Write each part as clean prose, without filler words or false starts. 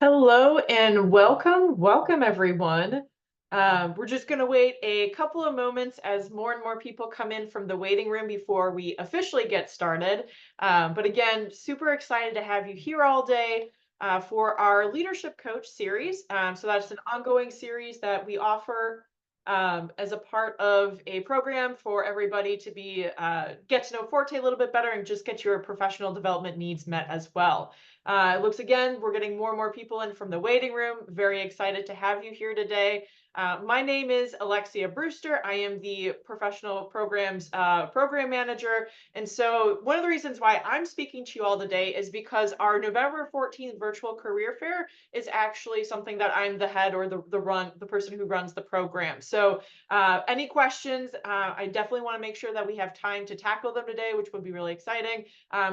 Hello and welcome. Welcome, everyone. We're just going to wait a couple of moments as more and more people come in from the waiting room before we officially get started. But again, super excited to have you here all day for our Leadership Coach series. So that's an ongoing series that we offer as a part of a program for everybody to be get to know Forte a little bit better and just get your professional development needs met as well. It looks again, we're getting more and more people in from the waiting room. Very excited to have you here today. My name is Alexia Brewster. I am the professional programs program manager. And so one of the reasons why I'm speaking to you all today is because our November 14th virtual career fair is actually something that I'm the head or the person who runs the program. So any questions, I definitely want to make sure that we have time to tackle them today, which would be really exciting.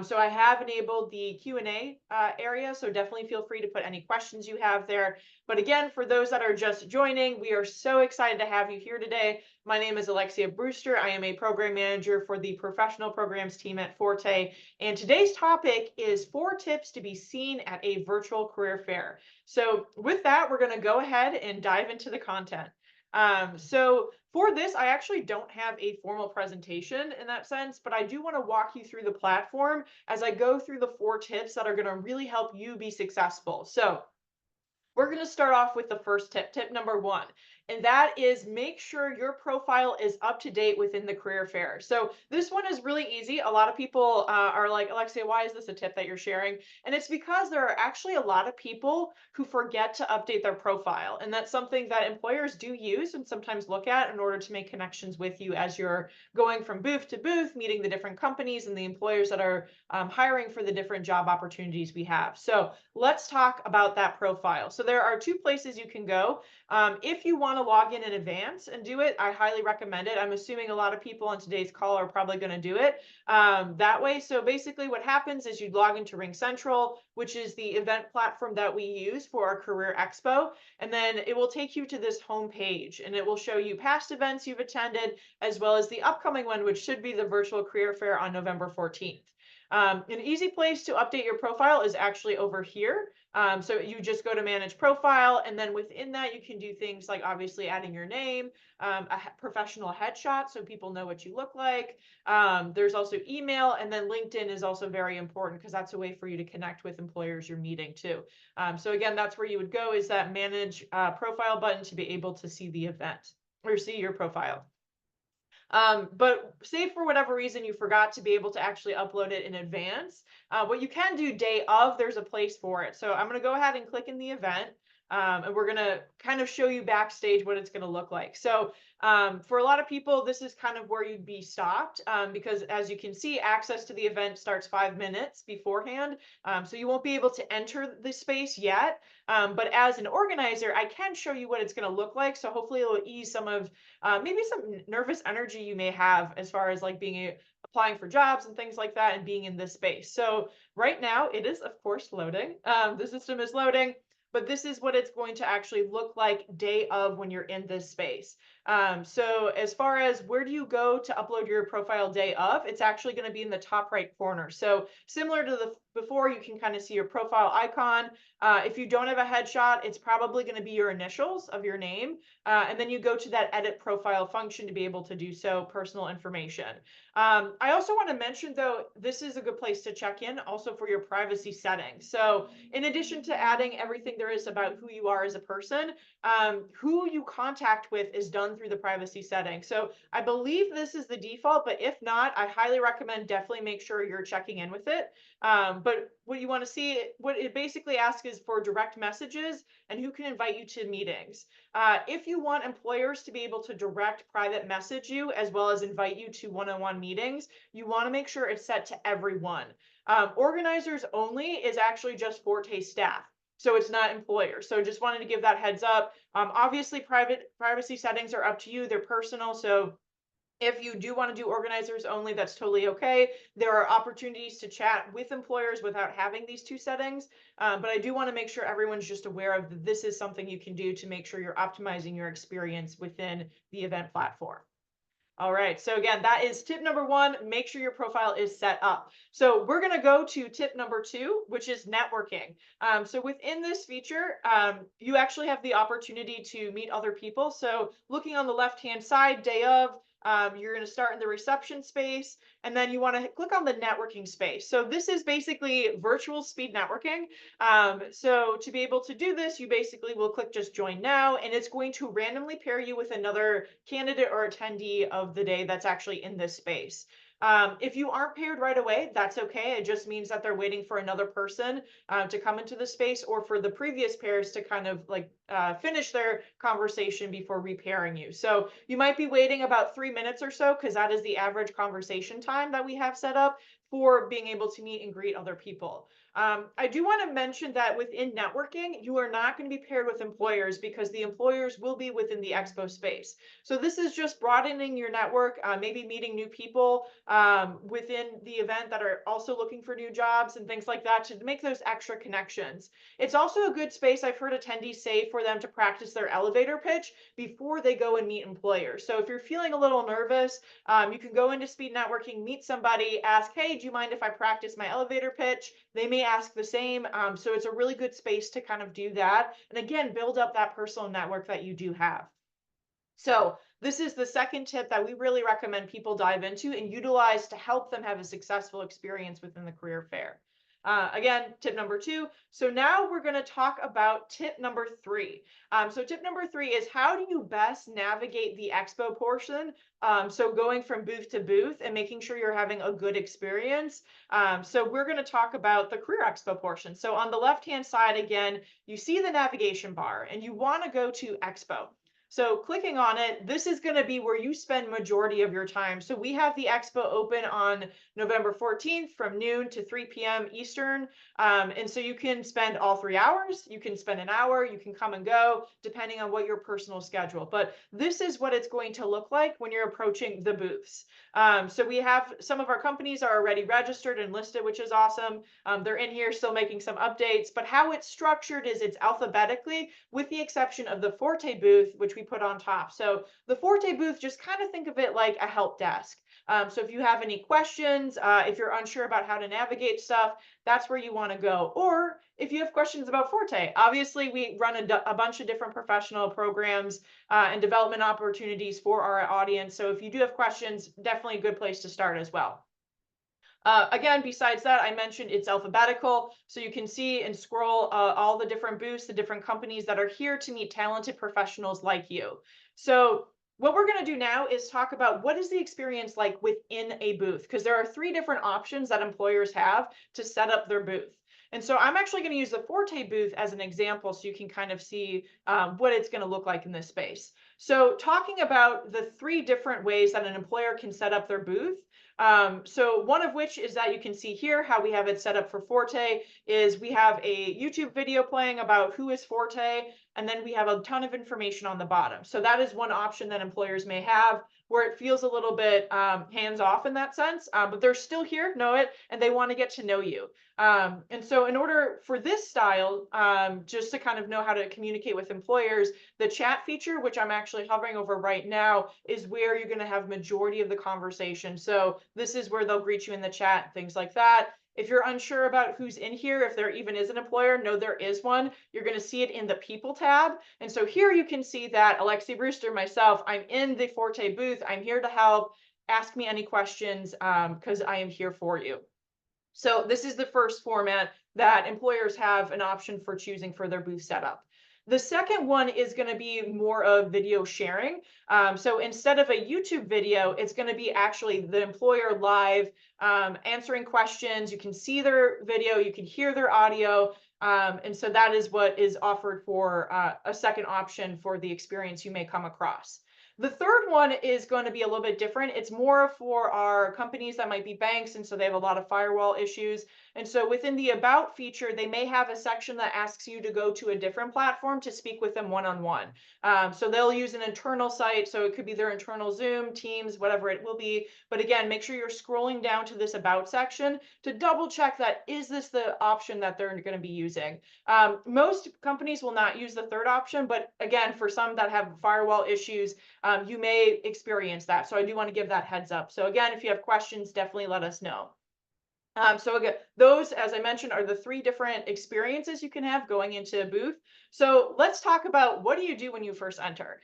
So I have enabled the Q&A area, so definitely feel free to put any questions you have there. But again, for those that are just joining, we are so excited to have you here today. My name is Alexia Brewster. I am a program manager for the professional programs team at Forte. And today's topic is 4 tips to be seen at a virtual career fair. So with that, we're going to go ahead and dive into the content. So for this, I actually don't have a formal presentation in that sense, but I do want to walk you through the platform as I go through the 4 tips that are going to really help you be successful. So we're going to start off with the first tip, tip number 1, and that is make sure your profile is up to date within the career fair. So this one is really easy. A lot of people are like, Alexia, why is this a tip that you're sharing? And it's because there are actually a lot of people who forget to update their profile. And that's something that employers do use and sometimes look at in order to make connections with you as you're going from booth to booth, meeting the different companies and the employers that are hiring for the different job opportunities we have. So let's talk about that profile. So there are 2 places you can go. If you want to log in advance and do it, I highly recommend it. I'm assuming a lot of people on today's call are probably going to do it that way. So basically what happens is you log into Ring Central, which is the event platform that we use for our career expo. And then it will take you to this home page and it will show you past events you've attended, as well as the upcoming one, which should be the virtual career fair on November 14th. An easy place to update your profile is actually over here. So you just go to manage profile, and then within that, you can do things like obviously adding your name, professional headshot so people know what you look like. There's also email, and then LinkedIn is also very important because that's a way for you to connect with employers you're meeting too. So again, that's where you would go is that manage profile button to be able to see the event or see your profile. But say for whatever reason you forgot to be able to actually upload it in advance, what you can do day of, there's a place for it. So I'm going to go ahead and click in the event. And we're going to kind of show you backstage what it's going to look like. So for a lot of people, this is kind of where you'd be stopped because as you can see, access to the event starts 5 minutes beforehand. So you won't be able to enter the space yet. But as an organizer, I can show you what it's going to look like. So hopefully it'll ease some of maybe some nervous energy you may have as far as like applying for jobs and things like that and being in this space. So right now it is of course loading. The system is loading, but this is what it's going to actually look like day of when you're in this space. So as far as where do you go to upload your profile day of, it's actually going to be in the top right corner. So similar to the before, you can kind of see your profile icon. If you don't have a headshot, it's probably going to be your initials of your name. And then you go to that edit profile function to be able to do so, personal information. I also want to mention though, this is a good place to check in also for your privacy settings. So in addition to adding everything there is about who you are as a person, who you contact with is done through the privacy settings. So I believe this is the default, but if not, I highly recommend definitely make sure you're checking in with it. But what you want to see, what it basically asks is for direct messages and who can invite you to meetings. If you want employers to be able to direct private message you as well as invite you to one-on-one meetings, you want to make sure it's set to everyone. Organizers only is actually just Forte staff. So it's not employers. So just wanted to give that heads up. Obviously, privacy settings are up to you. They're personal. So if you do want to do organizers only, that's totally okay. There are opportunities to chat with employers without having these 2 settings. But I do want to make sure everyone's just aware of this is something you can do to make sure you're optimizing your experience within the event platform. All right. So again, that is tip number one. Make sure your profile is set up. So we're going to go to tip number two, which is networking. So within this feature, you actually have the opportunity to meet other people. So looking on the left-hand side, day of, you're going to start in the reception space, and then you want to click on the networking space. So this is basically virtual speed networking. So to be able to do this, you basically will click just join now, and it's going to randomly pair you with another candidate or attendee of the day that's actually in this space. If you aren't paired right away, that's okay. It just means that they're waiting for another person to come into the space, or for the previous pairs to kind of like finish their conversation before repairing you. So you might be waiting about 3 minutes or so, because that is the average conversation time that we have set up for being able to meet and greet other people. I do want to mention that within networking, you are not going to be paired with employers, because the employers will be within the expo space. So this is just broadening your network, maybe meeting new people within the event that are also looking for new jobs and things like that, to make those extra connections. It's also a good space, I've heard attendees say, for them to practice their elevator pitch before they go and meet employers. So if you're feeling a little nervous, you can go into speed networking, meet somebody, ask, hey, do you mind if I practice my elevator pitch? They may ask the same. So it's a really good space to kind of do that. And again, build up that personal network that you do have. So this is the second tip that we really recommend people dive into and utilize to help them have a successful experience within the career fair. Again, tip number two. So now we're going to talk about tip number three. So tip number three is, how do you best navigate the expo portion? So going from booth to booth and making sure you're having a good experience. So we're going to talk about the career expo portion. So on the left-hand side, again, you see the navigation bar and you want to go to expo. So clicking on it, this is going to be where you spend majority of your time. So we have the expo open on November 14th from noon to 3 p.m. Eastern. And so you can spend all 3 hours, you can spend an hour, you can come and go, depending on what your personal schedule. But this is what it's going to look like when you're approaching the booths. So we have some of our companies are already registered and listed, which is awesome. They're in here still making some updates, but how it's structured is it's alphabetically, with the exception of the Forté booth, which we put on top. So the Forté booth, just kind of think of it like a help desk. So if you have any questions, if you're unsure about how to navigate stuff, that's where you want to go. Or if you have questions about Forté, obviously we run a bunch of different professional programs and development opportunities for our audience. So if you do have questions, definitely a good place to start as well. Again, besides that, I mentioned it's alphabetical, so you can see and scroll all the different booths, the different companies that are here to meet talented professionals like you. So what we're going to do now is talk about what is the experience like within a booth, because there are three different options that employers have to set up their booth. And so I'm actually going to use the Forté booth as an example, so you can kind of see what it's going to look like in this space. So talking about the three different ways that an employer can set up their booth, so one of which is that you can see here how we have it set up for Forté is we have a YouTube video playing about who is Forté, and then we have a ton of information on the bottom. So that is one option that employers may have, where it feels a little bit hands off in that sense, but they're still here, know it, and they want to get to know you. And so in order for this style, just to kind of know how to communicate with employers, the chat feature, which I'm actually hovering over right now, is where you're going to have majority of the conversation. So this is where they'll greet you in the chat, things like that. If you're unsure about who's in here, if there even is an employer, no, there is one. You're going to see it in the people tab. And so here you can see that Alexia Brewster, myself, I'm in the Forté booth. I'm here to help. Ask me any questions because I am here for you. So this is the first format that employers have an option for choosing for their booth setup. The second one is going to be more of video sharing. So instead of a YouTube video, it's going to be actually the employer live answering questions. You can see their video, you can hear their audio. And so that is what is offered for a second option for the experience you may come across. The third one is going to be a little bit different. It's more for our companies that might be banks, and so they have a lot of firewall issues. And so within the About feature, they may have a section that asks you to go to a different platform to speak with them one-on-one. So they'll use an internal site, so it could be their internal Zoom, Teams, whatever it will be. But again, make sure you're scrolling down to this About section to double check that is this the option that they're going to be using. Most companies will not use the third option, but again, for some that have firewall issues, you may experience that. So I do want to give that heads up. So again, if you have questions, definitely let us know. So again, those, as I mentioned, are the three different experiences you can have going into a booth. So let's talk about what do you do when you first enter.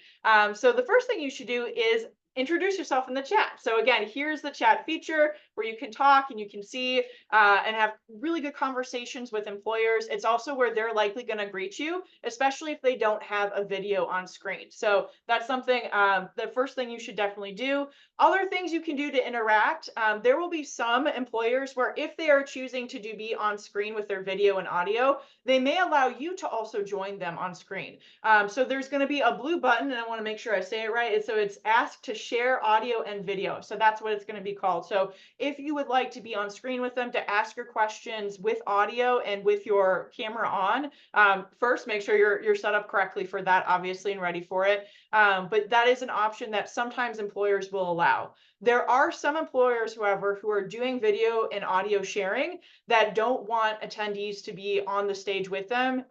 So the first thing you should do is introduce yourself in the chat. So again, here's the chat feature where you can talk and you can see and have really good conversations with employers. It's also where they're likely going to greet you, especially if they don't have a video on screen. So that's something, the first thing you should definitely do. Other things you can do to interact, there will be some employers where if they are choosing to be on screen with their video and audio, they may allow you to also join them on screen. So there's going to be a blue button, and I want to make sure I say it right. So it's ask to share audio and video. So that's what it's going to be called. So if you would like to be on screen with them to ask your questions with audio and with your camera on, first make sure you're set up correctly for that, obviously, and ready for it. But that is an option that sometimes employers will allow. There are some employers, however, who are doing video and audio sharing that don't want attendees to be on the stage with them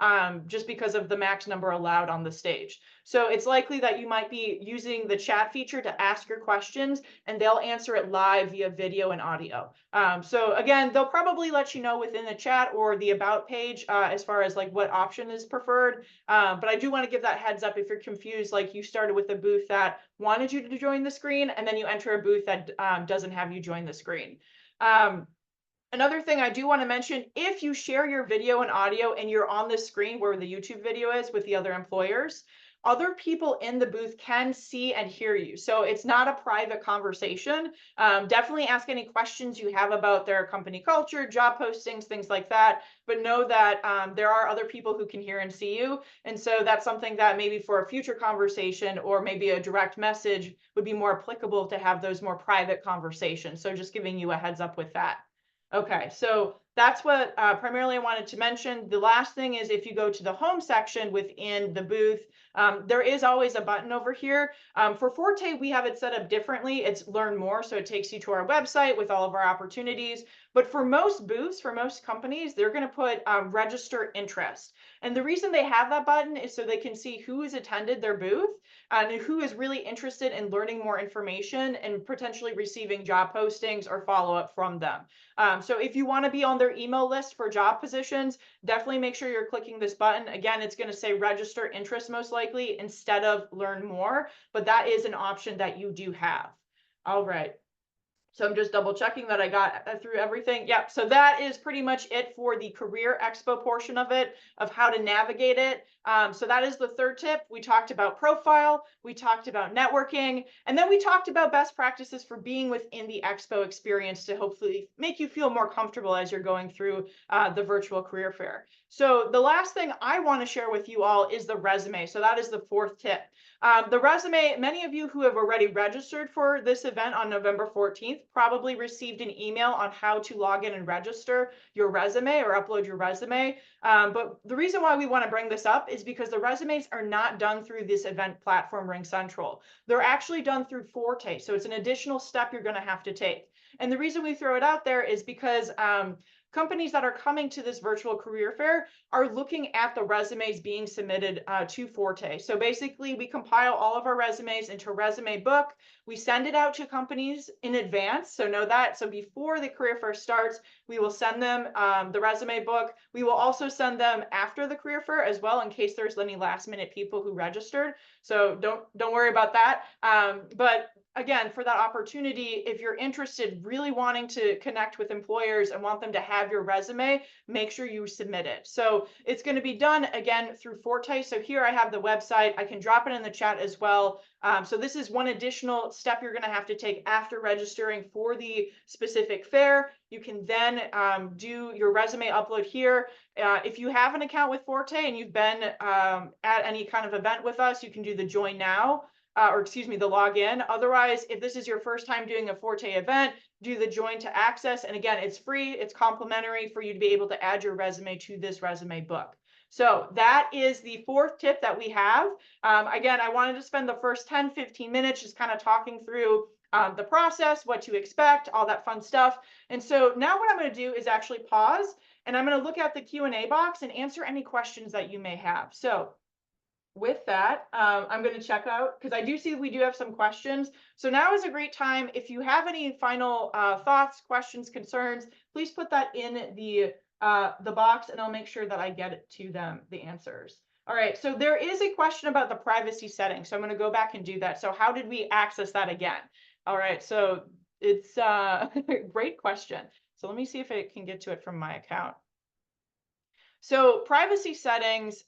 just because of the max number allowed on the stage. So it's likely that you might be using the chat feature to ask your questions and they'll answer it live via video and audio. So again, they'll probably let you know within the chat or the about page as far as like what option is preferred. But I do want to give that heads up if you're confused, like you started with a booth that wanted you to join the screen and then you enter a booth that doesn't have you join the screen. Another thing I do want to mention, if you share your video and audio and you're on the screen where the YouTube video is with the other employers, other people in the booth can see and hear you. So it's not a private conversation. Definitely ask any questions you have about their company culture, job postings, things like that. But know that there are other people who can hear and see you. And so that's something that maybe for a future conversation or maybe a direct message would be more applicable to have those more private conversations. So just giving you a heads up with that. Okay, so that's what primarily I wanted to mention. The last thing is if you go to the home section within the booth, there is always a button over here. For Forte, we have it set up differently. It's learn more, so it takes you to our website with all of our opportunities. But for most booths, for most companies, they're going to put register interest. And the reason they have that button is so they can see who has attended their booth and who is really interested in learning more information and potentially receiving job postings or follow-up from them. So if you want to be on their email list for job positions, definitely make sure you're clicking this button. Again, it's going to say register interest most likely instead of learn more, but that is an option that you do have. All right. So I'm just double checking that I got through everything. Yep. So that is pretty much it for the career expo portion of it, of how to navigate it. So that is the third tip. We talked about profile, we talked about networking, and then we talked about best practices for being within the expo experience to hopefully make you feel more comfortable as you're going through the virtual career fair. So the last thing I want to share with you all is the resume. So that is the fourth tip. The resume, many of you who have already registered for this event on November 14th probably received an email on how to log in and register your resume or upload your resume. But the reason why we want to bring this up is because the resumes are not done through this event platform, Ring Central. They're actually done through Forte. So it's an additional step you're going to have to take. And the reason we throw it out there is because companies that are coming to this virtual career fair are looking at the resumes being submitted to Forte. So basically, we compile all of our resumes into a resume book. We send it out to companies in advance. So know that. So before the career fair starts, we will send them the resume book. We will also send them after the career fair as well, in case there's any last minute people who registered. So don't worry about that. But again, for that opportunity, if you're interested, really wanting to connect with employers and want them to have your resume, make sure you submit it. So it's going to be done again through Forte. So here I have the website. I can drop it in the chat as well. So this is one additional step you're going to have to take after registering for the specific fair. You can then do your resume upload here. If you have an account with Forte and you've been at any kind of event with us, you can do the join now. Or excuse me, the login. Otherwise, if this is your first time doing a Forte event, do the join to access. And again, it's free, it's complimentary for you to be able to add your resume to this resume book. So that is the fourth tip that we have. Again, I wanted to spend the first 10, 15 minutes just kind of talking through the process, what to expect, all that fun stuff. And so now what I'm going to do is actually pause and I'm going to look at the Q&A box and answer any questions that you may have. So with that, I'm going to check out because I do see we do have some questions. So now is a great time. If you have any final thoughts, questions, concerns, please put that in the box, and I'll make sure that I get it to them, the answers. All right. So there is a question about the privacy settings. So I'm going to go back and do that. So how did we access that again? All right. So it's a great question. So let me see if I can get to it from my account. So privacy settings,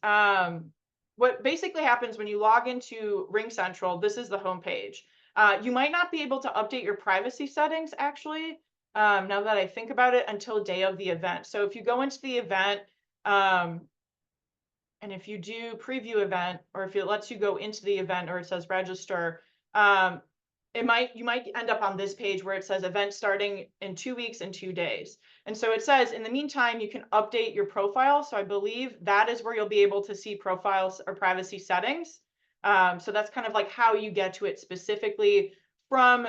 what basically happens when you log into Ring Central, this is the home page. You might not be able to update your privacy settings actually, now that I think about it, until day of the event. So if you go into the event, um, and if you do preview event, or if it lets you go into the event or it says register, um, you might end up on this page where it says event starting in 2 weeks and 2 days. And so it says, in the meantime, you can update your profile. So I believe that is where you'll be able to see profiles or privacy settings. So that's kind of like how you get to it specifically from,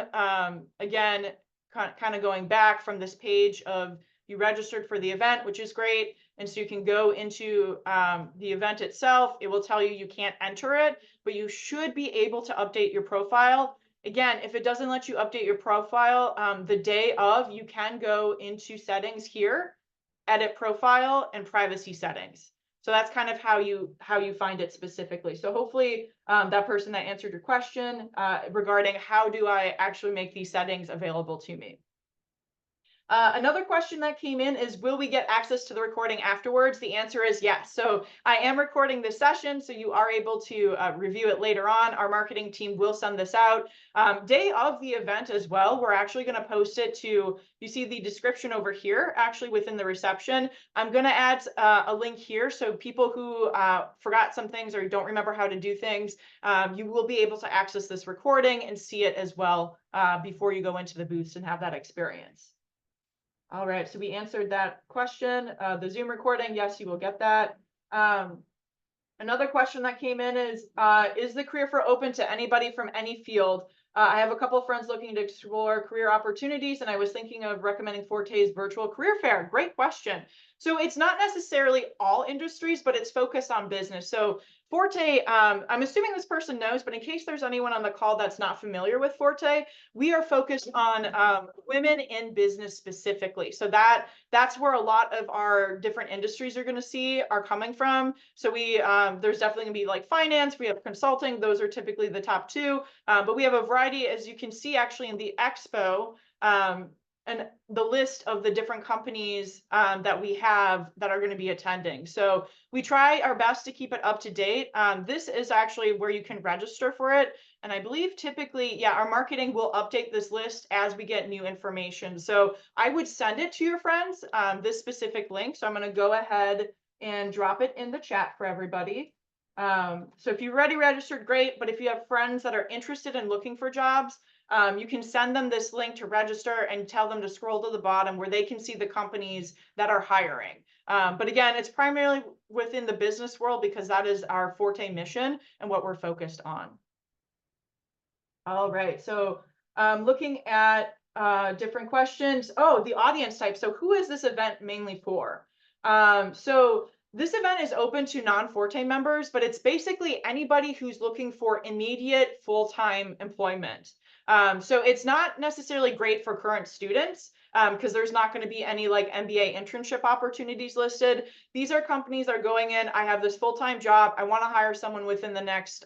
again, kind of going back from this page of you registered for the event, which is great. And so you can go into the event itself. It will tell you you can't enter it, but you should be able to update your profile. Again, if it doesn't let you update your profile the day of, you can go into settings here, edit profile, and privacy settings. So that's kind of how you find it specifically. So hopefully that person that answered your question regarding how do I actually make these settings available to me. Another question that came in is, will we get access to the recording afterwards? The answer is yes. So I am recording this session, so you are able to review it later on. Our marketing team will send this out. Day of the event as well, we're actually going to post it to, you see the description over here, actually within the reception. I'm going to add a link here, so people who forgot some things or don't remember how to do things, you will be able to access this recording and see it as well before you go into the booths and have that experience. All right, so we answered that question. The Zoom recording, yes, you will get that. Another question that came in is the career fair open to anybody from any field? I have a couple of friends looking to explore career opportunities, and I was thinking of recommending Forté's virtual career fair. Great question. So it's not necessarily all industries, but it's focused on business. So Forté, I'm assuming this person knows, but in case there's anyone on the call that's not familiar with Forté, we are focused on women in business specifically. So that's where a lot of our different industries are coming from. So there's definitely gonna be like finance, we have consulting, those are typically the top two, but we have a variety, as you can see actually in the expo, and the list of the different companies that we have that are going to be attending. So we try our best to keep it up to date. This is actually where you can register for it. And I believe typically, yeah, our marketing will update this list as we get new information. So I would send it to your friends, this specific link. So I'm going to go ahead and drop it in the chat for everybody. So if you're already registered, great. But if you have friends that are interested in looking for jobs, you can send them this link to register and tell them to scroll to the bottom where they can see the companies that are hiring. But again, it's primarily within the business world because that is our Forté mission and what we're focused on. All right, so looking at different questions. Oh, the audience type. So who is this event mainly for? So this event is open to non-Forté members, but it's basically anybody who's looking for immediate full-time employment. So it's not necessarily great for current students because there's not going to be any like MBA internship opportunities listed. These are companies that are going in, I have this full-time job, I want to hire someone within the next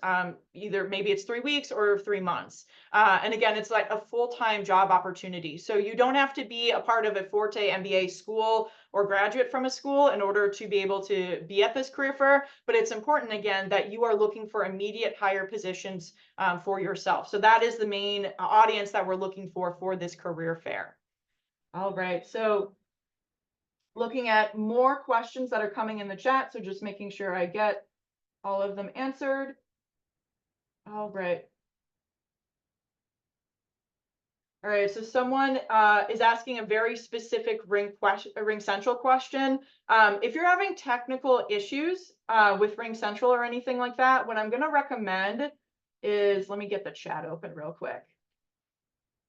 either maybe it's 3 weeks or 3 months. And again, it's like a full-time job opportunity. So you don't have to be a part of a Forté MBA school or graduate from a school in order to be able to be at this career fair. But it's important, again, that you are looking for immediate hire positions for yourself. So that is the main audience that we're looking for this career fair. All right, so looking at more questions that are coming in the chat. So just making sure I get all of them answered. All right. All right, so someone is asking a very specific Ring Central question. If you're having technical issues with Ring Central or anything like that, what I'm going to recommend is, let me get the chat open real quick.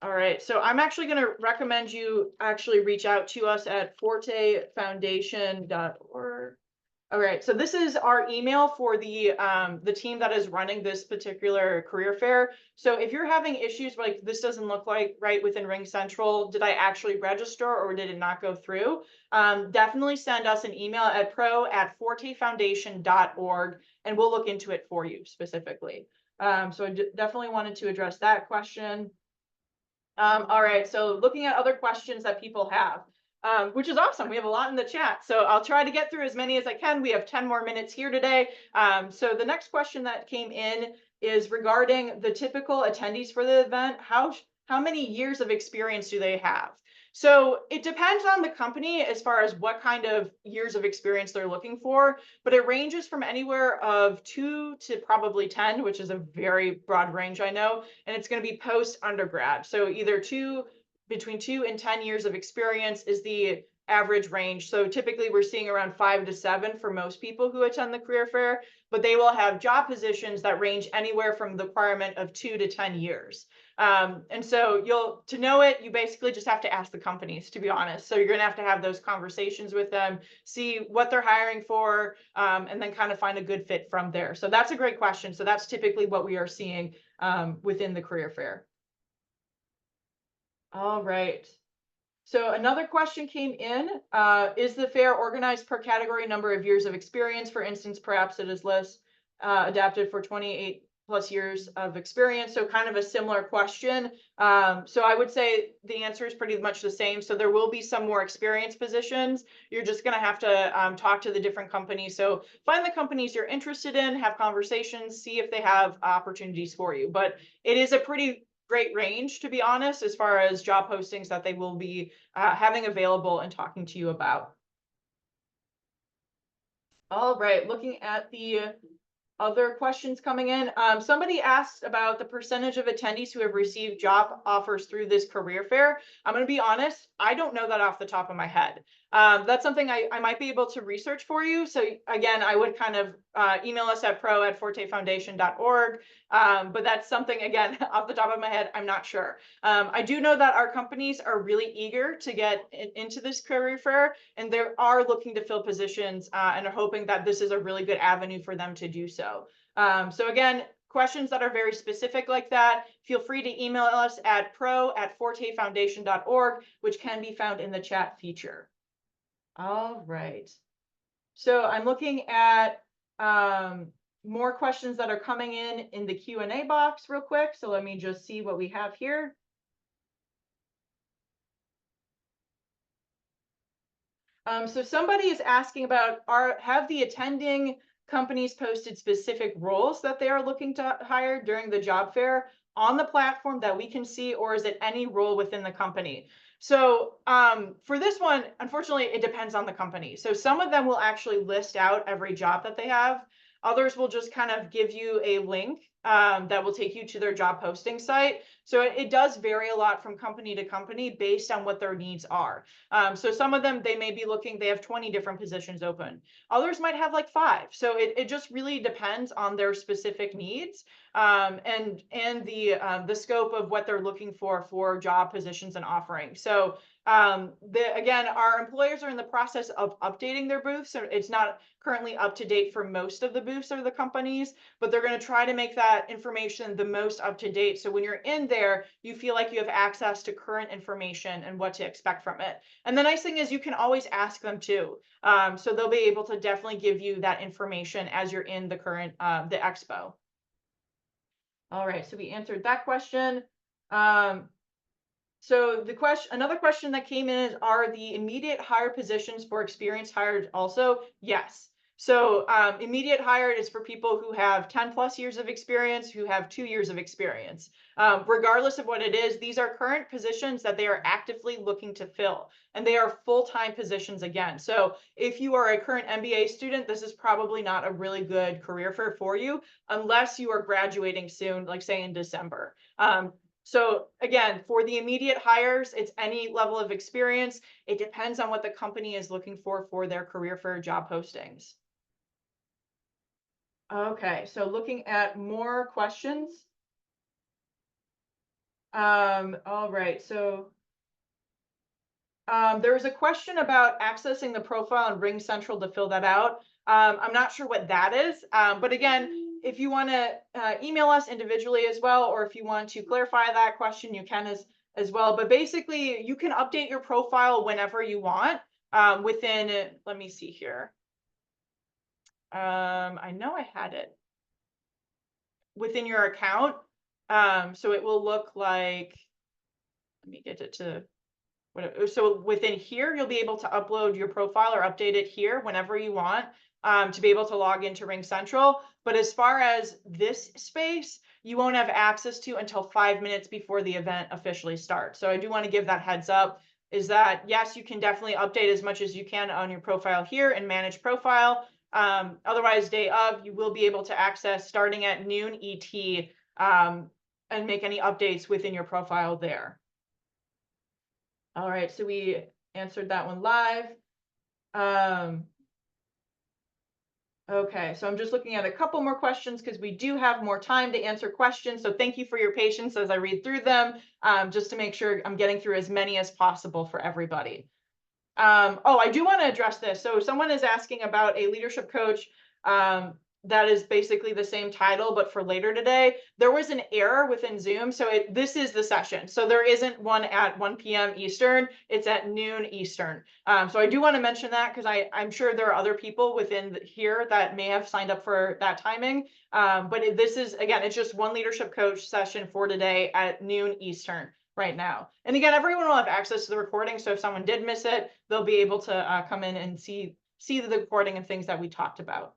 All right, so I'm actually going to recommend you actually reach out to us at fortefoundation.org. All right, so this is our email for the team that is running this particular career fair. So if you're having issues like this doesn't look like right within Ring Central, did I actually register or did it not go through? Definitely send us an email at pro@fortefoundation.org and we'll look into it for you specifically. So I definitely wanted to address that question. All right, so looking at other questions that people have, which is awesome. We have a lot in the chat, so I'll try to get through as many as I can. We have 10 more minutes here today. So the next question that came in is regarding the typical attendees for the event. How many years of experience do they have? So it depends on the company as far as what kind of years of experience they're looking for, but it ranges from anywhere of 2 to probably 10, which is a very broad range, I know, and it's going to be post undergrad. So either between 2 and 10 years of experience is the average range. So typically we're seeing around 5 to 7 for most people who attend the career fair, but they will have job positions that range anywhere from the requirement of 2 to 10 years. And so to know it, you basically just have to ask the companies, to be honest. So you're going to have those conversations with them, see what they're hiring for, and then kind of find a good fit from there. So that's a great question. So that's typically what we are seeing within the career fair. All right. So another question came in, is the fair organized per category number of years of experience? For instance, perhaps it is less adapted for 28 plus years of experience. So kind of a similar question. So I would say the answer is pretty much the same. So there will be some more experienced positions. You're just going to have to talk to the different companies. So find the companies you're interested in, have conversations, see if they have opportunities for you. But it is a pretty great range, to be honest, as far as job postings that they will be having available and talking to you about. All right, looking at the other questions coming in. Somebody asked about the percentage of attendees who have received job offers through this career fair. I'm going to be honest, I don't know that off the top of my head. That's something I might be able to research for you. So again, I would kind of email us at pro@fortefoundation.org. But that's something, again, off the top of my head, I'm not sure. I do know that our companies are really eager to get into this career fair, and they are looking to fill positions and are hoping that this is a really good avenue for them to do so. So again, questions that are very specific like that, feel free to email us at pro@fortefoundation.org, which can be found in the chat feature. All right. So I'm looking at more questions that are coming in the Q&A box real quick. So let me just see what we have here. So somebody is asking about, have the attending companies posted specific roles that they are looking to hire during the job fair on the platform that we can see, or is it any role within the company? So for this one, unfortunately, it depends on the company. So some of them will actually list out every job that they have. Others will just kind of give you a link that will take you to their job posting site. So it does vary a lot from company to company based on what their needs are. So some of them, they may be looking, they have 20 different positions open. Others might have like 5. So it just really depends on their specific needs and the scope of what they're looking for job positions and offerings. So again, our employers are in the process of updating their booths. So it's not currently up to date for most of the booths of the companies, but they're going to try to make that information the most up to date. So when you're in there, you feel like you have access to current information and what to expect from it. And the nice thing is you can always ask them too. So they'll be able to definitely give you that information as you're in the expo. All right, so we answered that question. So another question that came in is, are the immediate hire positions for experienced hired also? Yes. So immediate hired is for people who have 10 plus years of experience, who have 2 years of experience. Regardless of what it is, these are current positions that they are actively looking to fill, and they are full-time positions again. So if you are a current MBA student, this is probably not a really good career fair for you unless you are graduating soon, like say in December. So again, for the immediate hires, it's any level of experience. It depends on what the company is looking for their career fair job postings. Okay, so looking at more questions. All right, so There was a question about accessing the profile in Ring Central to fill that out. I'm not sure what that is, but again, if you want to email us individually as well, or if you want to clarify that question, you can as well. But basically, you can update your profile whenever you want within, let me see here. I know I had it within your account. So it will look like, let me get it to so within here, you'll be able to upload your profile or update it here whenever you want to be able to log into Ring Central. But as far as this space, you won't have access to until 5 minutes before the event officially starts. So I do want to give that heads up is that yes, you can definitely update as much as you can on your profile here and manage profile. Otherwise, day of, you will be able to access starting at noon ET and make any updates within your profile there. All right, so we answered that one live. Okay, so I'm just looking at a couple more questions because we do have more time to answer questions. So thank you for your patience as I read through them, just to make sure I'm getting through as many as possible for everybody. Oh, I do want to address this. So someone is asking about a leadership coach that is basically the same title, but for later today. There was an error within Zoom. So this is the session. So there isn't one at 1 p.m. Eastern. It's at noon Eastern. So I do want to mention that because I'm sure there are other people within here that may have signed up for that timing. But this is, again, it's just one leadership coach session for today at noon Eastern right now. And again, everyone will have access to the recording. So if someone did miss it, they'll be able to come in and see the recording and things that we talked about.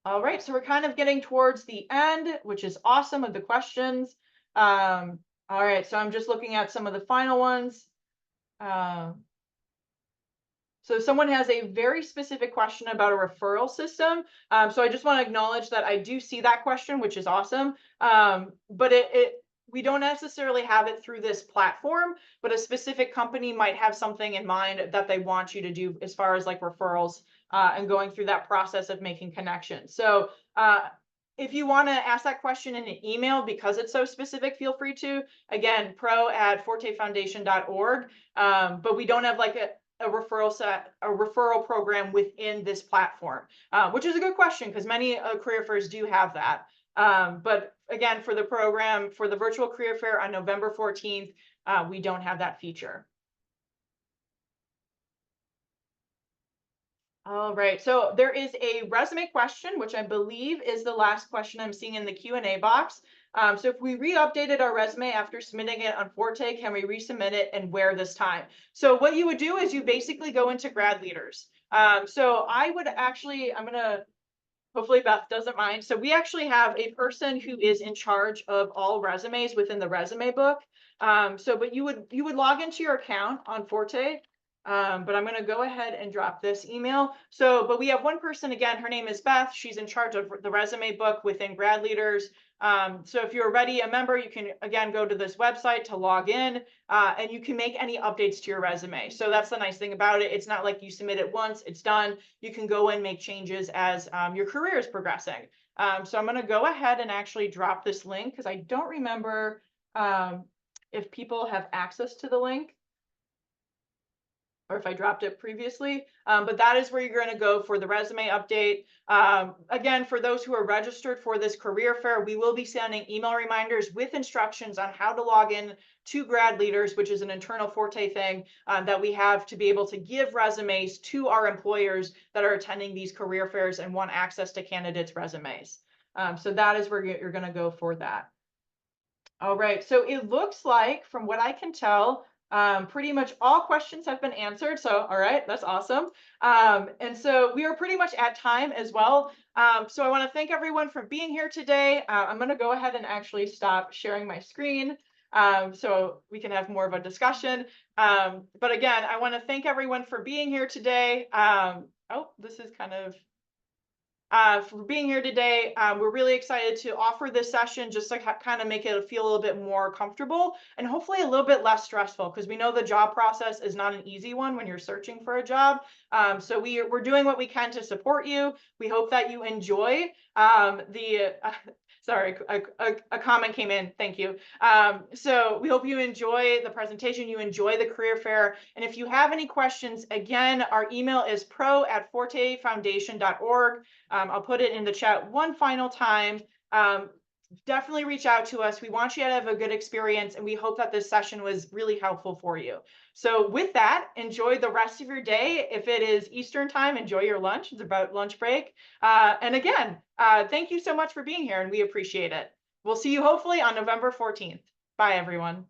All right, so we're kind of getting towards the end, which is awesome of the questions. All right, so I'm just looking at some of the final ones. So someone has a very specific question about a referral system. So I just want to acknowledge that I do see that question, which is awesome. But we don't necessarily have it through this platform, but a specific company might have something in mind that they want you to do as far as like referrals and going through that process of making connections. So if you want to ask that question in an email because it's so specific, feel free to. Again, pro@fortefoundation.org. But we don't have like a referral program within this platform, which is a good question because many career fairs do have that. But again, for the program, for the virtual career fair on November 14th, we don't have that feature. All right, so there is a resume question, which I believe is the last question I'm seeing in the Q&A box. So if we re-updated our resume after submitting it on Forté, can we resubmit it and where this time? So what you would do is you basically go into grad leaders. So I would actually, hopefully Beth doesn't mind. So we actually have a person who is in charge of all resumes within the resume book. But you would log into your account on Forté. But I'm going to go ahead and drop this email. So, but we have one person again, her name is Beth. She's in charge of the resume book within grad leaders. So if you're already a member, you can again go to this website to log in and you can make any updates to your resume. So that's the nice thing about it. It's not like you submit it once, it's done. You can go and make changes as your career is progressing. So I'm going to go ahead and actually drop this link because I don't remember if people have access to the link, or if I dropped it previously, but that is where you're going to go for the resume update. Again, for those who are registered for this career fair, we will be sending email reminders with instructions on how to log in to grad leaders, which is an internal Forté thing that we have to be able to give resumes to our employers that are attending these career fairs and want access to candidates' resumes. So that is where you're going to go for that. All right, so it looks like, from what I can tell, pretty much all questions have been answered. So, all right, that's awesome. And so we are pretty much at time as well. So I want to thank everyone for being here today. I'm going to go ahead and actually stop sharing my screen so we can have more of a discussion. But again, I want to thank everyone for being here today. Oh, this is kind of for being here today. We're really excited to offer this session just to kind of make it feel a little bit more comfortable and hopefully a little bit less stressful because we know the job process is not an easy one when you're searching for a job. So we're doing what we can to support you. We hope that you enjoy Sorry, a comment came in. Thank you. So we hope you enjoy the presentation, you enjoy the career fair. And if you have any questions, again, our email is pro@fortefoundation.org. I'll put it in the chat one final time. Definitely reach out to us. We want you to have a good experience, and we hope that this session was really helpful for you. So with that, enjoy the rest of your day. If it is Eastern time, enjoy your lunch. It's about lunch break. And again, thank you so much for being here, and we appreciate it. We'll see you hopefully on November 14th. Bye, everyone.